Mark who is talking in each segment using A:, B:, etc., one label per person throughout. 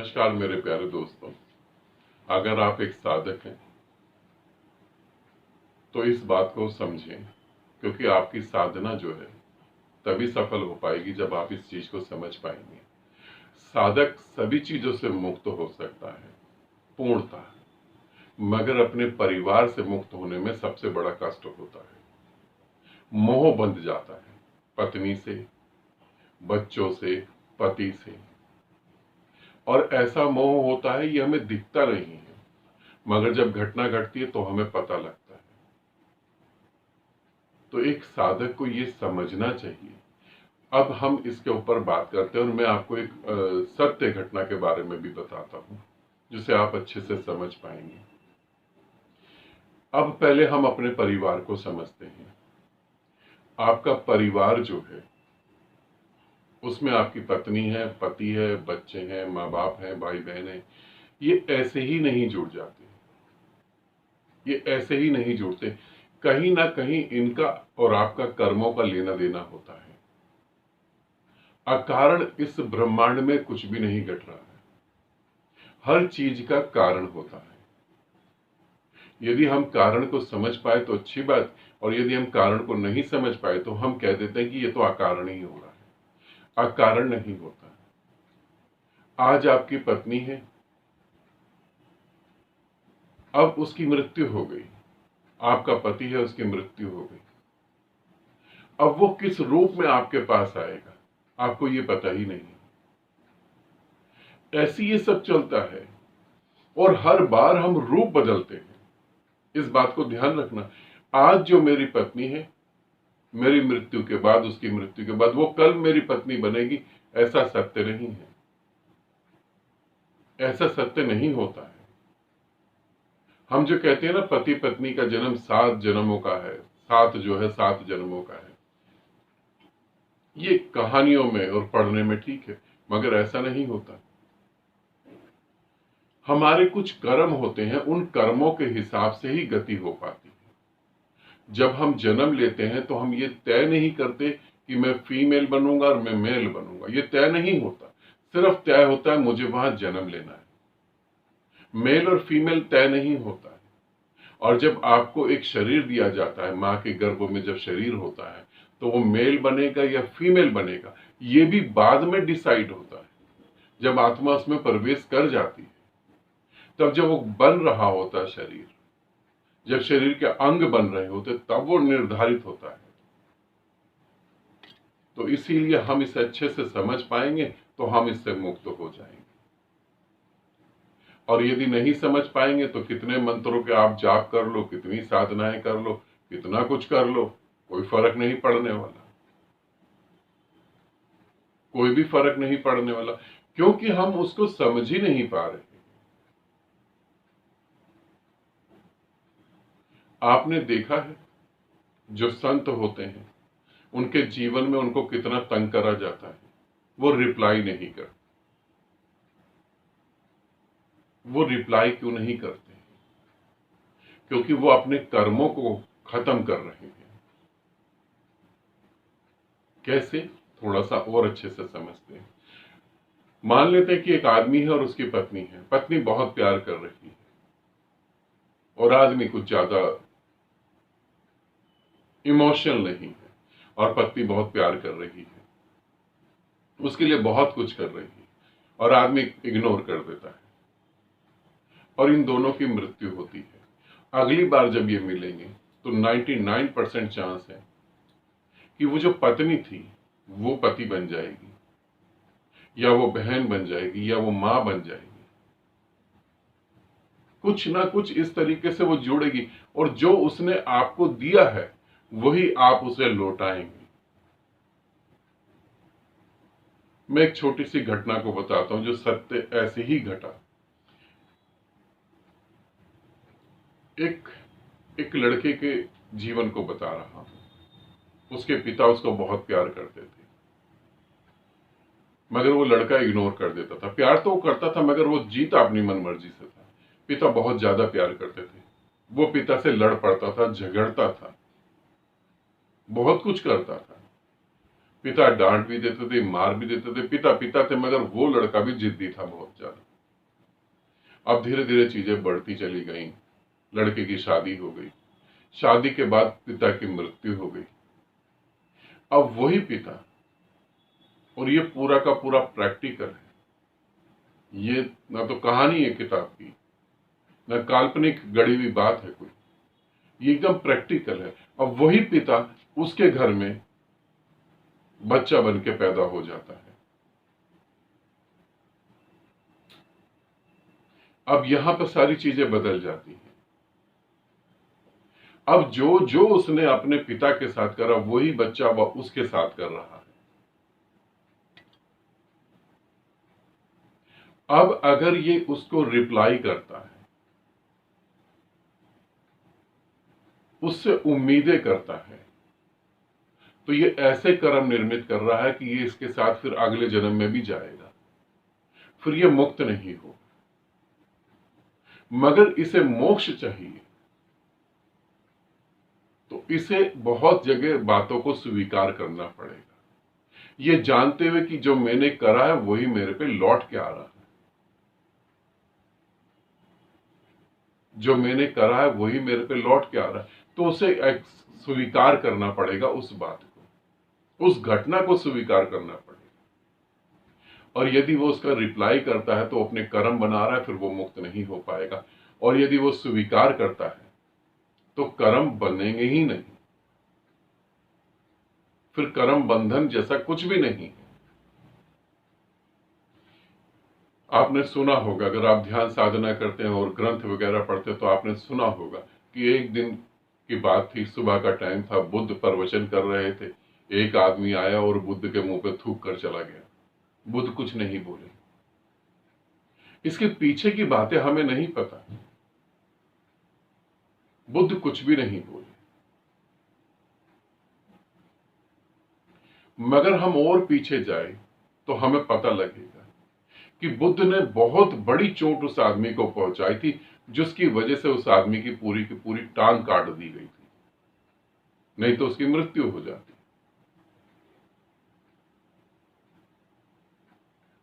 A: नमस्कार मेरे प्यारे दोस्तों। अगर आप एक साधक हैं तो इस बात को समझें, क्योंकि आपकी साधना जो है तभी सफल हो पाएगी जब आप इस चीज को समझ पाएंगे। साधक सभी चीजों से मुक्त हो सकता है पूर्णतः, मगर अपने परिवार से मुक्त होने में सबसे बड़ा कष्ट होता है। मोह बंध जाता है पत्नी से, बच्चों से, पति से, और ऐसा मोह होता है ये हमें दिखता नहीं है, मगर जब घटना घटती है तो हमें पता लगता है। तो एक साधक को ये समझना चाहिए। अब हम इसके ऊपर बात करते हैं और मैं आपको एक सत्य घटना के बारे में भी बताता हूं जिसे आप अच्छे से समझ पाएंगे। अब पहले हम अपने परिवार को समझते हैं। आपका परिवार जो है उसमें आपकी पत्नी है, पति है, बच्चे हैं, माँ बाप हैं, भाई बहन है। ये ऐसे ही नहीं जुड़ जाते, ये ऐसे ही नहीं जुड़ते। कहीं ना कहीं इनका और आपका कर्मों का लेना देना होता है। अकारण इस ब्रह्मांड में कुछ भी नहीं घट रहा है, हर चीज का कारण होता है। यदि हम कारण को समझ पाए तो अच्छी बात, और यदि हम कारण को नहीं समझ पाए तो हम कह देते हैं कि ये तो अकारण ही हो रहा है। अकारण नहीं होता। आज आपकी पत्नी है, अब उसकी मृत्यु हो गई। आपका पति है, उसकी मृत्यु हो गई। अब वो किस रूप में आपके पास आएगा आपको ये पता ही नहीं। ऐसी ये सब चलता है और हर बार हम रूप बदलते हैं। इस बात को ध्यान रखना। आज जो मेरी पत्नी है, मेरी मृत्यु के बाद, उसकी मृत्यु के बाद वो कल मेरी पत्नी बनेगी, ऐसा सत्य नहीं है। ऐसा सत्य नहीं होता है। हम जो कहते हैं ना, पति पत्नी का जन्म 7 जन्मों का है, 7 जो है 7 जन्मों का है, ये कहानियों में और पढ़ने में ठीक है, मगर ऐसा नहीं होता। हमारे कुछ कर्म होते हैं, उन कर्मों के हिसाब से ही गति हो पाती है। जब हम जन्म लेते हैं तो हम ये तय नहीं करते कि मैं फीमेल बनूंगा और मैं मेल बनूंगा, ये तय नहीं होता। सिर्फ तय होता है मुझे वहां जन्म लेना है। मेल और फीमेल तय नहीं होता है। और जब आपको एक शरीर दिया जाता है, माँ के गर्भ में जब शरीर होता है, तो वो मेल बनेगा या फीमेल बनेगा ये भी बाद में डिसाइड होता है। जब आत्मा उसमें प्रवेश कर जाती है, तब जब वो बन रहा होता है शरीर, जब शरीर के अंग बन रहे होते, तब वो निर्धारित होता है। तो इसीलिए हम इसे अच्छे से समझ पाएंगे तो हम इससे मुक्त हो जाएंगे। और यदि नहीं समझ पाएंगे तो कितने मंत्रों के आप जाप कर लो, कितनी साधनाएं कर लो, कितना कुछ कर लो, कोई फर्क नहीं पड़ने वाला। कोई भी फर्क नहीं पड़ने वाला, क्योंकि हम उसको समझ ही नहीं पा रहे। आपने देखा है जो संत होते हैं, उनके जीवन में उनको कितना तंग करा जाता है, वो रिप्लाई नहीं करते। वो रिप्लाई क्यों नहीं करते? क्योंकि वो अपने कर्मों को खत्म कर रहे हैं। कैसे? थोड़ा सा और अच्छे से समझते हैं। मान लेते हैं कि एक आदमी है और उसकी पत्नी है। पत्नी बहुत प्यार कर रही है और आदमी कुछ ज्यादा इमोशनल नहीं है, और पत्नी बहुत प्यार कर रही है, उसके लिए बहुत कुछ कर रही है, और आदमी इग्नोर कर देता है, और इन दोनों की मृत्यु होती है। अगली बार जब ये मिलेंगे तो 99% चांस है कि वो जो पत्नी थी वो पति बन जाएगी, या वो बहन बन जाएगी, या वो मां बन जाएगी। कुछ ना कुछ इस तरीके से वो जुड़ेगी, और जो उसने आपको दिया है वही आप उसे लौटाएंगे। मैं एक छोटी सी घटना को बताता हूं जो सत्य ऐसे ही घटा। एक लड़के के जीवन को बता रहा हूं। उसके पिता उसको बहुत प्यार करते थे, मगर वो लड़का इग्नोर कर देता था। प्यार तो वो करता था, मगर वो जीता अपनी मनमर्जी से था। पिता बहुत ज्यादा प्यार करते थे। वो पिता से लड़ पड़ता था, झगड़ता था, बहुत कुछ करता था। पिता डांट भी देते थे, मार भी देते थे। पिता पिता थे, मगर वो लड़का भी जिद्दी था बहुत ज्यादा। अब धीरे धीरे चीजें बढ़ती चली गई। लड़के की शादी हो गई, शादी के बाद पिता की मृत्यु हो गई। अब वही पिता, और ये पूरा का पूरा प्रैक्टिकल है, ये ना तो कहानी है किताब की, ना काल्पनिक गढ़ी हुई बात है कोई, ये एकदम प्रैक्टिकल है। अब वही पिता उसके घर में बच्चा बन के पैदा हो जाता है। अब यहां पर सारी चीजें बदल जाती हैं। अब जो जो उसने अपने पिता के साथ करा वही बच्चा वह उसके साथ कर रहा है। अब अगर ये उसको रिप्लाई करता है, उससे उम्मीदें करता है, तो ये ऐसे कर्म निर्मित कर रहा है कि ये इसके साथ फिर अगले जन्म में भी जाएगा, फिर ये मुक्त नहीं हो। मगर इसे मोक्ष चाहिए तो इसे बहुत जगह बातों को स्वीकार करना पड़ेगा, ये जानते हुए कि जो मैंने करा है वही मेरे पे लौट के आ रहा है, जो मैंने करा है वही मेरे पे लौट के आ रहा है। तो उसे स्वीकार करना पड़ेगा, उस बात को, उस घटना को स्वीकार करना पड़ेगा। और यदि वो उसका रिप्लाई करता है तो अपने कर्म बना रहा है, फिर वो मुक्त नहीं हो पाएगा। और यदि वो स्वीकार करता है तो कर्म बनेंगे ही नहीं, फिर कर्म बंधन जैसा कुछ भी नहीं है। आपने सुना होगा, अगर आप ध्यान साधना करते हैं और ग्रंथ वगैरह पढ़ते हैं तो आपने सुना होगा कि एक दिन की बात थी, सुबह का टाइम था, बुद्ध प्रवचन कर रहे थे, एक आदमी आया और बुद्ध के मुंह पे थूक कर चला गया। बुद्ध कुछ नहीं बोले। इसके पीछे की बातें हमें नहीं पता, बुद्ध कुछ भी नहीं बोले। मगर हम और पीछे जाए तो हमें पता लगेगा कि बुद्ध ने बहुत बड़ी चोट उस आदमी को पहुंचाई थी, जिसकी वजह से उस आदमी की पूरी टांग काट दी गई थी, नहीं तो उसकी मृत्यु हो जाती।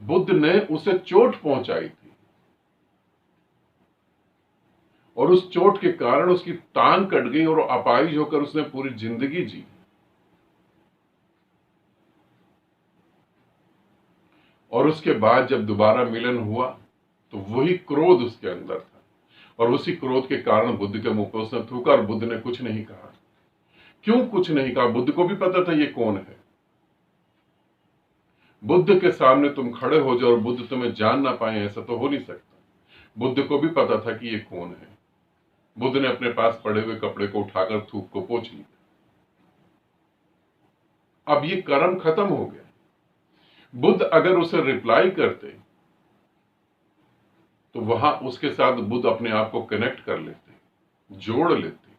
A: बुद्ध ने उसे चोट पहुंचाई थी और उस चोट के कारण उसकी टांग कट गई और अपाहिज होकर उसने पूरी जिंदगी जी। और उसके बाद जब दोबारा मिलन हुआ तो वही क्रोध उसके अंदर था, और उसी क्रोध के कारण बुद्ध के मुंह पर उसने थूका और बुद्ध ने कुछ नहीं कहा। क्यों कुछ नहीं कहा? बुद्ध को भी पता था ये कौन है। बुद्ध के सामने तुम खड़े हो जाओ और बुद्ध तुम्हें जान ना पाए, ऐसा तो हो नहीं सकता। बुद्ध को भी पता था कि ये कौन है। बुद्ध ने अपने पास पड़े हुए कपड़े को उठाकर थूक को पोंछ लिया। अब ये कर्म खत्म हो गया। बुद्ध अगर उसे रिप्लाई करते तो वहां उसके साथ बुद्ध अपने आप को कनेक्ट कर लेते, जोड़ लेते।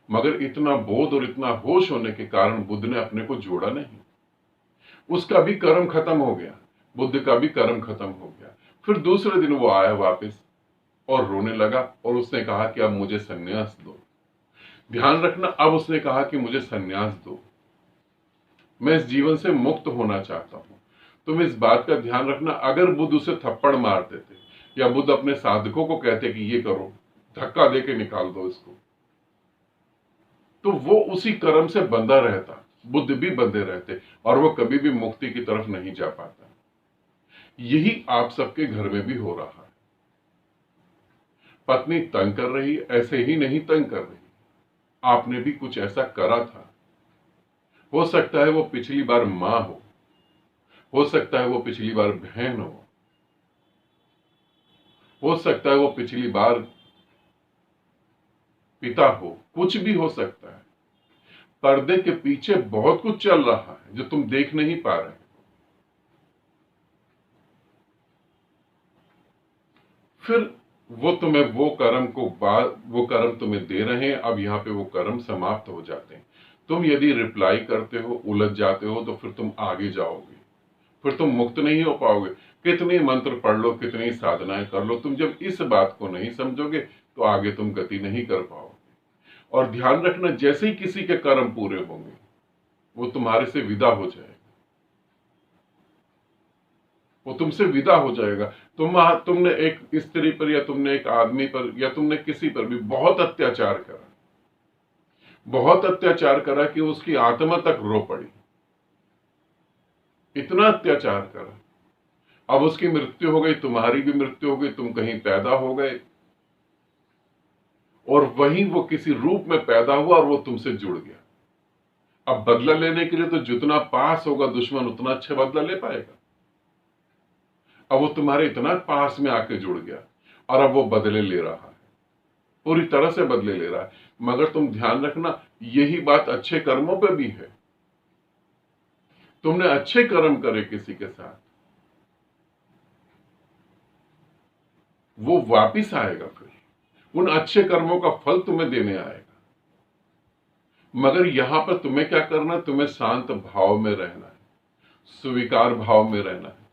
A: मगर इतना बोध और इतना होश होने के कारण बुद्ध ने अपने को जोड़ा नहीं। उसका भी कर्म खत्म हो गया, बुद्ध का भी कर्म खत्म हो गया। फिर दूसरे दिन वो आया वापस और रोने लगा और उसने कहा कि अब मुझे सन्यास दो। ध्यान रखना, अब उसने कहा कि मुझे सन्यास दो, मैं इस जीवन से मुक्त होना चाहता हूं। तुम इस बात का ध्यान रखना, अगर बुद्ध उसे थप्पड़ मार देते या बुद्ध अपने साधकों को कहते कि ये करो, धक्का देके निकाल दो इसको, तो वो उसी कर्म से बंधा रहता, बुद्ध भी बंधे रहते और वो कभी भी मुक्ति की तरफ नहीं जा पाता। यही आप सबके घर में भी हो रहा है। पत्नी तंग कर रही, ऐसे ही नहीं तंग कर रही, आपने भी कुछ ऐसा करा था। हो सकता है वो पिछली बार मां हो सकता है वो पिछली बार बहन हो सकता है वो पिछली बार पिता हो, कुछ भी हो सकता है। पर्दे के पीछे बहुत कुछ चल रहा है जो तुम देख नहीं पा रहे। फिर वो तुम्हें वो कर्म तुम्हें दे रहे हैं, अब यहां पे वो कर्म समाप्त हो जाते हैं। तुम यदि रिप्लाई करते हो, उलझ जाते हो, तो फिर तुम आगे जाओगे, फिर तुम मुक्त नहीं हो पाओगे। कितने मंत्र पढ़ लो, कितनी साधनाएं कर लो, तुम जब इस बात को नहीं समझोगे तो आगे तुम गति नहीं कर पाओगे। और ध्यान रखना, जैसे ही किसी के कर्म पूरे होंगे वो तुम्हारे से विदा हो जाएगा, वो तुमसे विदा हो जाएगा। तुमने एक स्त्री पर या तुमने एक आदमी पर या तुमने किसी पर भी बहुत अत्याचार करा, बहुत अत्याचार करा कि उसकी आत्मा तक रो पड़ी, इतना अत्याचार करा। अब उसकी मृत्यु हो गई, तुम्हारी भी मृत्यु हो गई, तुम कहीं पैदा हो गए और वहीं वो किसी रूप में पैदा हुआ और वो तुमसे जुड़ गया। अब बदला लेने के लिए तो जितना पास होगा दुश्मन उतना अच्छा बदला ले पाएगा। अब वो तुम्हारे इतना पास में आके जुड़ गया और अब वो बदले ले रहा है, पूरी तरह से बदले ले रहा है। मगर तुम ध्यान रखना, यही बात अच्छे कर्मों पे भी है। तुमने अच्छे कर्म करे किसी के साथ, वो वापिस आएगा, फिर उन अच्छे कर्मों का फल तुम्हें देने आएगा। मगर यहां पर तुम्हें क्या करना, तुम्हें शांत भाव में रहना है, स्वीकार भाव में रहना है,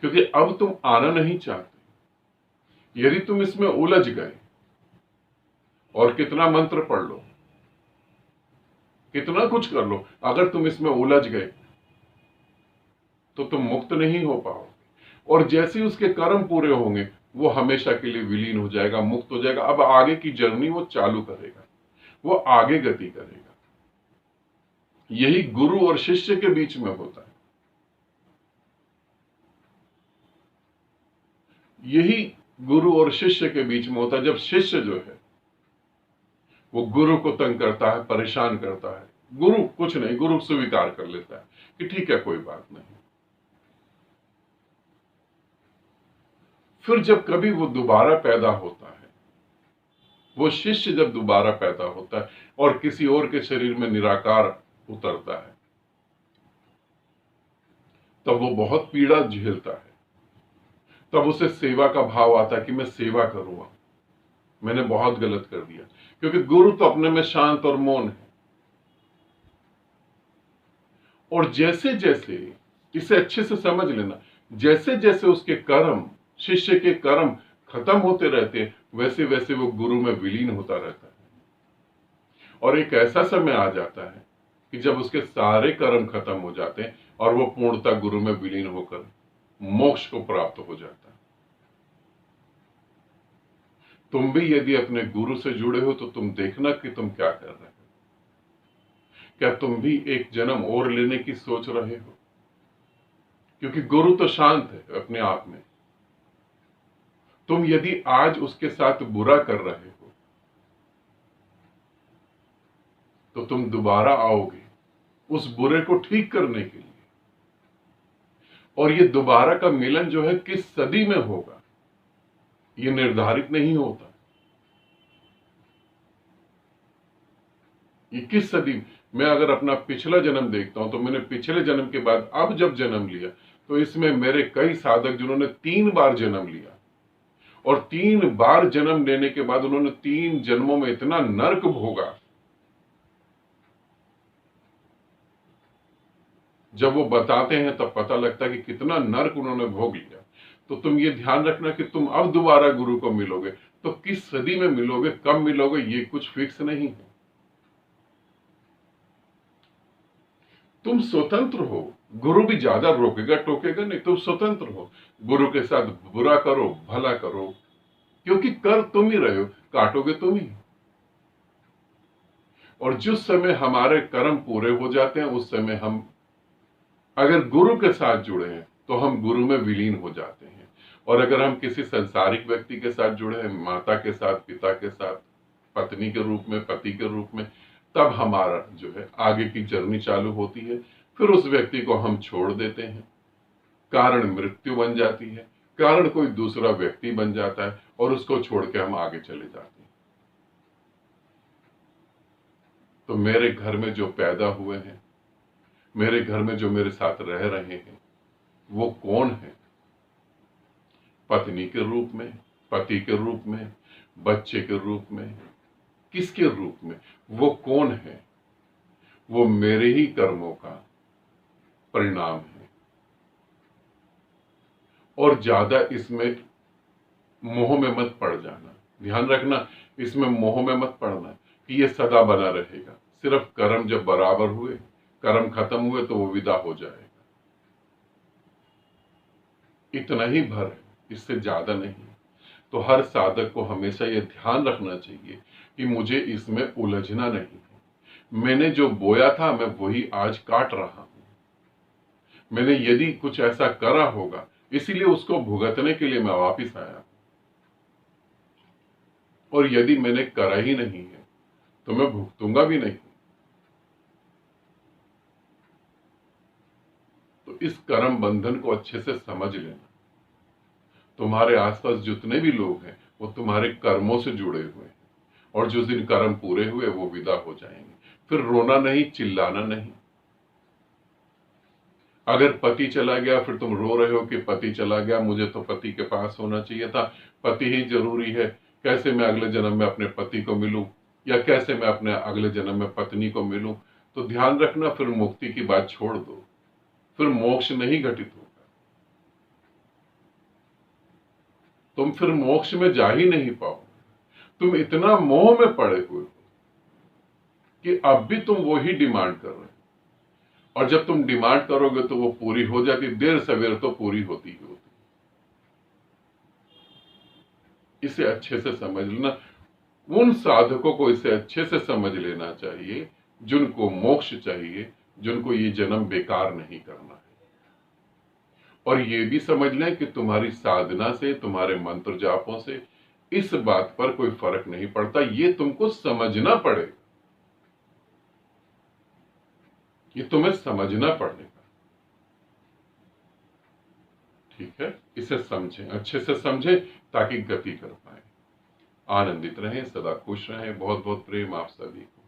A: क्योंकि अब तुम आना नहीं चाहते। यदि तुम इसमें उलझ गए और कितना मंत्र पढ़ लो, कितना कुछ कर लो, अगर तुम इसमें उलझ गए तो तुम मुक्त नहीं हो पाओगे। और जैसे ही उसके कर्म पूरे होंगे वो हमेशा के लिए विलीन हो जाएगा, मुक्त हो जाएगा। अब आगे की जर्नी वो चालू करेगा, वो आगे गति करेगा। यही गुरु और शिष्य के बीच में होता है। यही गुरु और शिष्य के बीच में होता है। जब शिष्य जो है वो गुरु को तंग करता है, परेशान करता है, गुरु कुछ नहीं, गुरु स्वीकार कर लेता है कि ठीक है, कोई बात नहीं। फिर जब कभी वो दोबारा पैदा होता है, वो शिष्य जब दोबारा पैदा होता है और किसी और के शरीर में निराकार उतरता है, तब वो बहुत पीड़ा झेलता है। तब उसे सेवा का भाव आता है कि मैं सेवा करूंगा, मैंने बहुत गलत कर दिया। क्योंकि गुरु तो अपने में शांत और मौन है। और जैसे जैसे, इसे अच्छे से समझ लेना, जैसे जैसे उसके कर्म, शिष्य के कर्म खत्म होते रहते हैं, वैसे वैसे वो गुरु में विलीन होता रहता है। और एक ऐसा समय आ जाता है कि जब उसके सारे कर्म खत्म हो जाते हैं और वो पूर्णतः गुरु में विलीन होकर मोक्ष को प्राप्त हो जाता है। तुम भी यदि अपने गुरु से जुड़े हो तो तुम देखना कि तुम क्या कर रहे हो। क्या तुम भी एक जन्म और लेने की सोच रहे हो? क्योंकि गुरु तो शांत है अपने आप में। तुम यदि आज उसके साथ बुरा कर रहे हो तो तुम दोबारा आओगे उस बुरे को ठीक करने के लिए। और ये दोबारा का मिलन जो है किस सदी में होगा ये निर्धारित नहीं होता। ये किस सदी, मैं अगर अपना पिछला जन्म देखता हूं तो मैंने पिछले जन्म के बाद अब जब जन्म लिया तो इसमें मेरे कई साधक जिन्होंने 3 बार जन्म लिया और 3 बार जन्म लेने के बाद उन्होंने 3 जन्मों में इतना नरक भोगा, जब वो बताते हैं तब पता लगता है कि कितना नरक उन्होंने भोग लिया। तो तुम ये ध्यान रखना कि तुम अब दोबारा गुरु को मिलोगे तो किस सदी में मिलोगे, कब मिलोगे, ये कुछ फिक्स नहीं है। तुम स्वतंत्र हो, गुरु भी ज्यादा रोकेगा टोकेगा नहीं, तुम स्वतंत्र हो। गुरु के साथ बुरा करो, भला करो, क्योंकि कर तुम ही रहे हो, काटोगे तुम ही। और जिस समय हमारे कर्म पूरे हो जाते हैं उस समय हम अगर गुरु के साथ जुड़े हैं तो हम गुरु में विलीन हो जाते हैं। और अगर हम किसी संसारिक व्यक्ति के साथ जुड़े हैं, माता के साथ, पिता के साथ, पत्नी के रूप में, पति के रूप में, तब हमारा जो है आगे की जर्नी चालू होती है। फिर उस व्यक्ति को हम छोड़ देते हैं, कारण मृत्यु बन जाती है, कारण कोई दूसरा व्यक्ति बन जाता है और उसको छोड़ के हम आगे चले जाते हैं। तो मेरे घर में जो पैदा हुए हैं, मेरे घर में जो मेरे साथ रह रहे हैं, वो कौन है? पत्नी के रूप में, पति के रूप में, बच्चे के रूप में, किसके रूप में? वो कौन है? वो मेरे ही कर्मों का परिणाम है। और ज्यादा इसमें मोह में मत पड़ जाना। ध्यान रखना, इसमें मोह में मत पड़ना कि ये सदा बना रहेगा। सिर्फ कर्म जब बराबर हुए, कर्म खत्म हुए तो वो विदा हो जाएगा। इतना ही भर है, इससे ज्यादा नहीं। तो हर साधक को हमेशा यह ध्यान रखना चाहिए कि मुझे इसमें उलझना नहीं है। मैंने जो बोया था मैं वही आज काट रहा हूं। मैंने यदि कुछ ऐसा करा होगा इसीलिए उसको भुगतने के लिए मैं वापिस आया, और यदि मैंने करा ही नहीं है तो मैं भुगतूंगा भी नहीं। तो इस कर्म बंधन को अच्छे से समझ लेना। तुम्हारे आसपास जितने भी लोग हैं वो तुम्हारे कर्मों से जुड़े हुए हैं, और जिस दिन कर्म पूरे हुए वो विदा हो जाएंगे। फिर रोना नहीं, चिल्लाना नहीं। अगर पति चला गया फिर तुम रो रहे हो कि पति चला गया, मुझे तो पति के पास होना चाहिए था, पति ही जरूरी है, कैसे मैं अगले जन्म में अपने पति को मिलूं, या कैसे मैं अपने अगले जन्म में पत्नी को मिलूं। तो ध्यान रखना, फिर मुक्ति की बात छोड़ दो, फिर मोक्ष नहीं घटित होगा। तुम फिर मोक्ष में जा ही नहीं पाओ। तुम इतना मोह में पड़े हुए हो कि अब भी तुम वो ही डिमांड कर रहे हो, और जब तुम डिमांड करोगे तो वो पूरी हो जाती, देर सवेर तो पूरी होती ही होती। इसे अच्छे से समझ लेना। उन साधकों को इसे अच्छे से समझ लेना चाहिए जिनको मोक्ष चाहिए, जिनको ये जन्म बेकार नहीं करना है। और ये भी समझ लें कि तुम्हारी साधना से, तुम्हारे मंत्र जापों से इस बात पर कोई फर्क नहीं पड़ता। ये तुमको समझना पड़ेगा, ये तुम्हें समझना पड़ेगा। ठीक है, इसे समझें, अच्छे से समझें ताकि गति कर पाए। आनंदित रहें, सदा खुश रहें। बहुत बहुत प्रेम आप सभी को।